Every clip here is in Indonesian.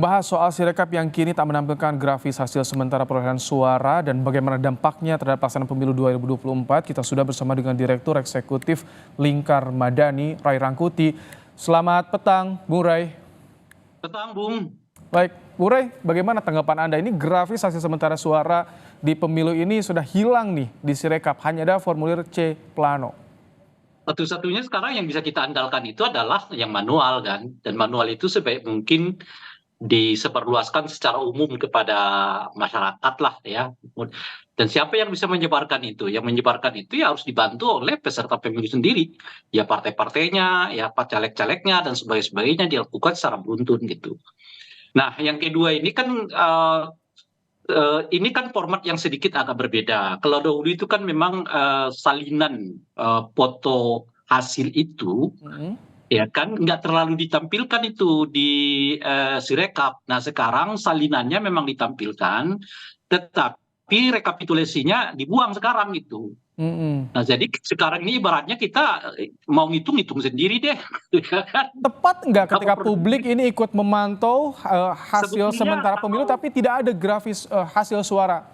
Bahas soal Sirekap yang kini tak menampilkan grafis hasil sementara perolehan suara dan bagaimana dampaknya terhadap pelaksanaan pemilu 2024, kita sudah bersama dengan Direktur Eksekutif Lingkar Madani, Ray Rangkuti. Selamat petang, Bung Ray. Petang, Bung. Baik, Bung Ray, bagaimana tanggapan Anda? Ini grafis hasil sementara suara di pemilu ini sudah hilang nih di Sirekap, hanya ada formulir C plano. Satu-satunya sekarang yang bisa kita andalkan itu adalah yang manual kan, dan manual itu sebaik mungkin disebarluaskan secara umum kepada masyarakat lah ya. Dan siapa yang bisa menyebarkan itu? Yang menyebarkan itu ya harus dibantu oleh peserta pemilu sendiri. Ya partai-partainya, ya caleg-calegnya dan sebagainya dilakukan secara beruntun gitu. Nah, yang kedua ini kan format yang sedikit agak berbeda. Kalau dahulu itu kan memang salinan foto hasil itu ya kan nggak terlalu ditampilkan itu di Sirekap. Nah sekarang salinannya memang ditampilkan, tetapi rekapitulasinya dibuang sekarang gitu. Nah jadi sekarang ini ibaratnya kita mau ngitung sendiri deh. Tepat nggak ketika publik ini ikut memantau hasil sementara pemilu tapi tidak ada grafis hasil suara?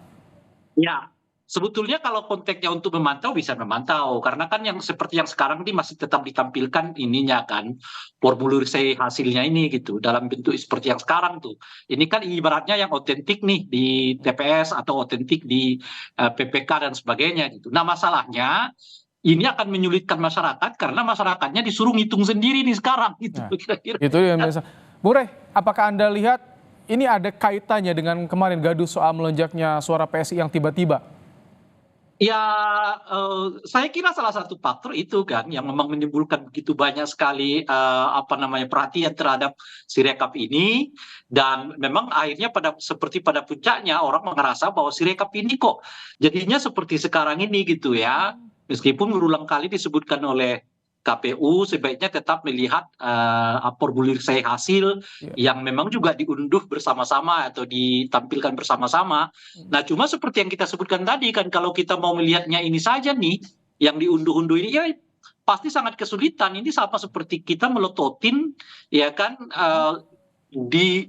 Ya, sebetulnya kalau konteksnya untuk memantau bisa memantau, karena kan yang seperti yang sekarang ini masih tetap ditampilkan ininya kan, formulir C hasilnya ini gitu, dalam bentuk seperti yang sekarang tuh. Ini kan ibaratnya yang otentik nih di TPS atau otentik di PPK dan sebagainya gitu. Nah masalahnya ini akan menyulitkan masyarakat karena masyarakatnya disuruh ngitung sendiri nih sekarang gitu. Nah, Kira-kira. itu yang biasa. Bung Ray, apakah Anda lihat ini ada kaitannya dengan kemarin gaduh soal melonjaknya suara PSI yang tiba-tiba? Ya, saya kira salah satu faktor itu kan yang memang menimbulkan begitu banyak sekali perhatian terhadap Sirekap ini, dan memang akhirnya seperti pada puncaknya orang merasa bahwa Sirekap ini kok jadinya seperti sekarang ini gitu ya. Meskipun berulang kali disebutkan oleh KPU sebaiknya tetap melihat formulir C hasil yang memang juga diunduh bersama-sama atau ditampilkan bersama-sama. Nah, cuma seperti yang kita sebutkan tadi kan, kalau kita mau melihatnya ini saja nih, yang diunduh-unduh ini ya pasti sangat kesulitan. Ini sama seperti kita melototin, ya kan,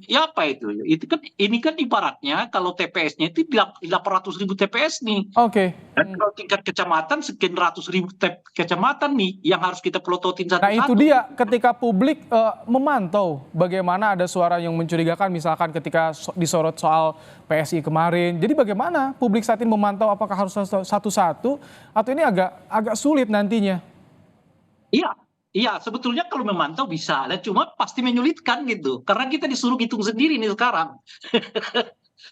ya apa itu? Itu kan ini kan ibaratnya kalau TPS-nya itu 800.000 TPS nih. Oke. Dan kalau tingkat kecamatan sekian ratus ribu kecamatan nih yang harus kita pelototin Nah itu satu-satu. dia, ketika publik memantau bagaimana ada suara yang mencurigakan, misalkan ketika disorot soal PSI kemarin. Jadi bagaimana publik saat ini memantau, apakah harus satu-satu atau ini agak sulit nantinya? Iya, iya sebetulnya kalau memantau bisa, dan cuma pasti menyulitkan gitu. Karena kita disuruh hitung sendiri nih sekarang.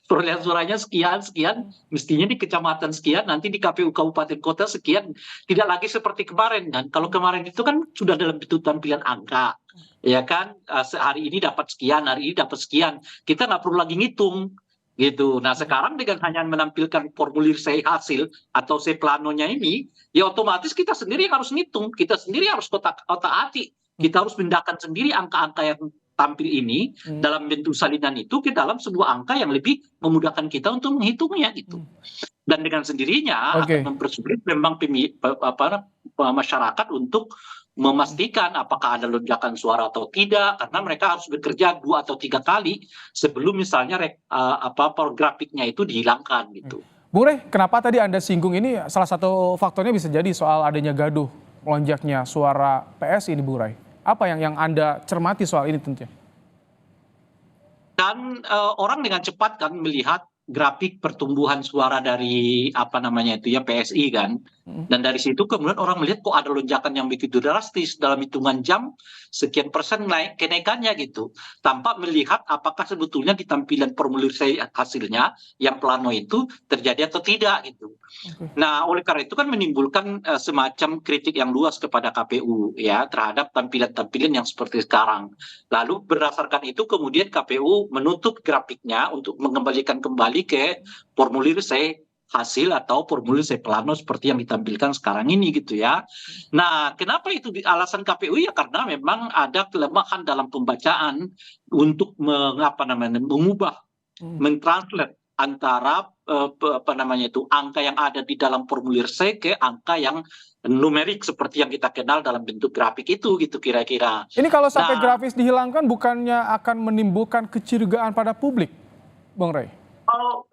Perolehan suaranya sekian, sekian, mestinya di kecamatan sekian, nanti di KPU Kabupaten Kota sekian. Tidak lagi seperti kemarin kan. Kalau kemarin itu kan sudah dalam bentuk tampilan angka. Ya kan, hari ini dapat sekian, hari ini dapat sekian. Kita nggak perlu lagi ngitung gitu. Nah sekarang dengan hanya menampilkan formulir C hasil atau C planonya ini, ya otomatis kita sendiri yang harus ngitung, kita sendiri harus otak-atik, kita harus pindahkan sendiri angka-angka yang tampil ini dalam bentuk salinan itu ke dalam sebuah angka yang lebih memudahkan kita untuk menghitungnya gitu. Dan dengan sendirinya akan mempersulit memang masyarakat untuk memastikan apakah ada lonjakan suara atau tidak, karena mereka harus bekerja 2 atau 3 kali sebelum misalnya grafiknya itu dihilangkan gitu. Bung Rey, kenapa tadi Anda singgung ini salah satu faktornya bisa jadi soal adanya gaduh melonjaknya suara PSI ini, Bung Rey? Apa yang Anda cermati soal ini tentunya? Dan orang dengan cepat kan melihat grafik pertumbuhan suara dari PSI kan. Dan dari situ kemudian orang melihat kok ada lonjakan yang begitu drastis dalam hitungan jam sekian persen kenaikannya gitu. Tanpa melihat apakah sebetulnya di tampilan formulir hasilnya yang plano itu terjadi atau tidak gitu. Nah, oleh karena itu kan menimbulkan semacam kritik yang luas kepada KPU ya terhadap tampilan-tampilan yang seperti sekarang. Lalu berdasarkan itu kemudian KPU menutup grafiknya untuk mengembalikan kembali ke formulir C hasil atau formulir C plano seperti yang ditampilkan sekarang ini gitu ya. Nah, kenapa itu alasan KPU ya karena memang ada kelemahan dalam pembacaan untuk mengubah mentranslate antara apa namanya itu, angka yang ada di dalam formulir C ke angka yang numerik seperti yang kita kenal dalam bentuk grafik itu gitu kira-kira. Ini kalau sampai Nah, grafis dihilangkan bukannya akan menimbulkan kecurigaan pada publik, Bang Rey? kalau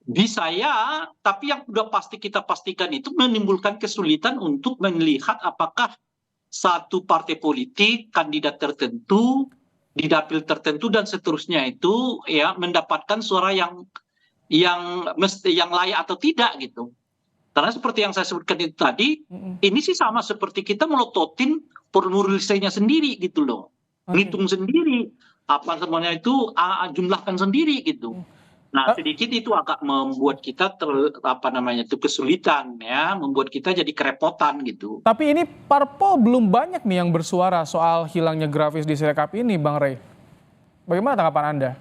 bisa ya, tapi yang sudah pasti kita pastikan itu menimbulkan kesulitan untuk melihat apakah satu partai politik, kandidat tertentu, di dapil tertentu dan seterusnya itu ya mendapatkan suara yang layak atau tidak gitu. Karena seperti yang saya sebutkan itu tadi, ini sih sama seperti kita melototin formulir C-nya sendiri gitu loh. Oke. Ngitung sendiri, apa semuanya itu jumlahkan sendiri gitu. Nah, sedikit itu agak membuat kita apa namanya itu kesulitan ya, membuat kita jadi kerepotan gitu. Tapi ini parpol belum banyak nih yang bersuara soal hilangnya grafis di Sirekap ini, Bang Rey. Bagaimana tanggapan Anda?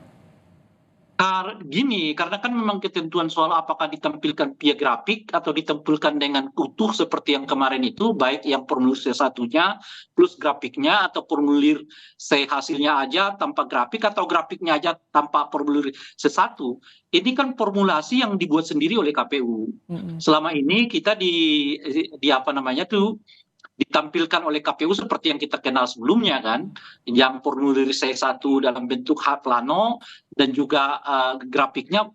Gini, karena kan memang ketentuan soal apakah ditampilkan via grafik atau ditampilkan dengan utuh seperti yang kemarin itu, baik yang formulir C1-nya plus grafiknya atau formulir C hasilnya aja tanpa grafik atau grafiknya aja tanpa formulir C1. Ini kan formulasi yang dibuat sendiri oleh KPU. Selama ini kita di apa namanya tuh ditampilkan oleh KPU seperti yang kita kenal sebelumnya kan, yang formulir C1 dalam bentuk plano dan juga grafiknya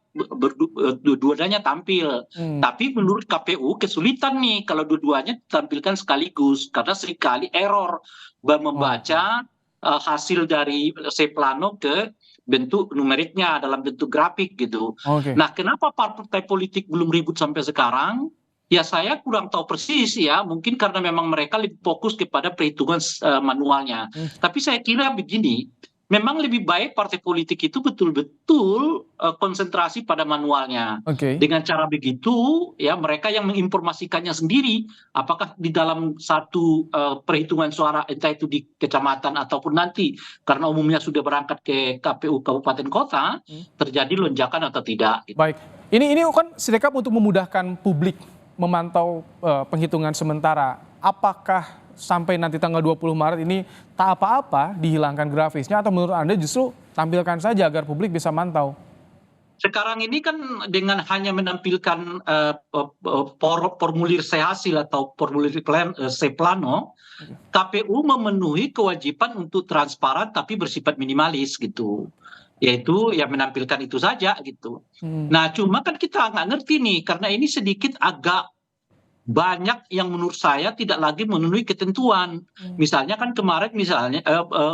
dua-duanya tampil. Tapi menurut KPU kesulitan nih kalau dua-duanya ditampilkan sekaligus karena seringkali error membaca hasil dari C plano ke bentuk numeriknya dalam bentuk grafik gitu. Oke. Nah, kenapa partai politik belum ribut sampai sekarang? Ya saya kurang tahu persis ya, mungkin karena memang mereka lebih fokus kepada perhitungan manualnya. Tapi saya kira begini, memang lebih baik partai politik itu betul-betul konsentrasi pada manualnya. Oke. Dengan cara begitu, ya mereka yang menginformasikannya sendiri, apakah di dalam satu perhitungan suara, entah itu di kecamatan ataupun nanti, karena umumnya sudah berangkat ke KPU kabupaten kota, terjadi lonjakan atau tidak. Gitu. Baik. Ini kan Sirekap untuk memudahkan publik memantau penghitungan sementara. Apakah sampai nanti tanggal 20 Maret ini tak apa-apa dihilangkan grafisnya atau menurut Anda justru tampilkan saja agar publik bisa mantau? Sekarang ini kan dengan hanya menampilkan formulir C hasil atau formulir C plano, KPU memenuhi kewajiban untuk transparan tapi bersifat minimalis gitu. Yaitu ya menampilkan itu saja gitu. Nah, cuma kan kita nggak ngerti nih karena ini sedikit agak banyak yang menurut saya tidak lagi memenuhi ketentuan. Misalnya kan kemarin misalnya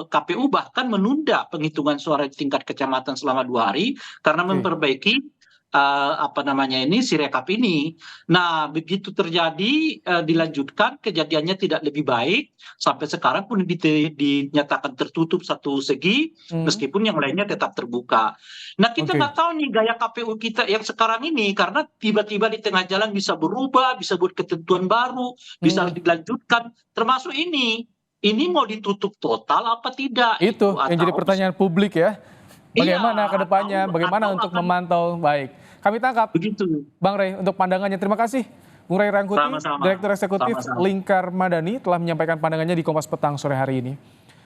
KPU bahkan menunda penghitungan suara di tingkat kecamatan selama 2 hari karena memperbaiki apa namanya ini Sirekap ini. Nah, begitu terjadi dilanjutkan kejadiannya tidak lebih baik sampai sekarang pun dinyatakan tertutup satu segi meskipun yang lainnya tetap terbuka. Nah, kita nggak tahu nih gaya KPU kita yang sekarang ini karena tiba-tiba di tengah jalan bisa berubah, bisa buat ketentuan baru, bisa dilanjutkan termasuk ini. Ini mau ditutup total apa tidak? Itu yang jadi pertanyaan publik ya. Bagaimana Iya, ke depannya, bagaimana untuk memantau? Baik, kami tangkap begitu. Bang Rey untuk pandangannya. Terima kasih Bung Rey Rangkuti, Sama-sama. Direktur Eksekutif Sama-sama. Lingkar Madani telah menyampaikan pandangannya di Kompas Petang sore hari ini.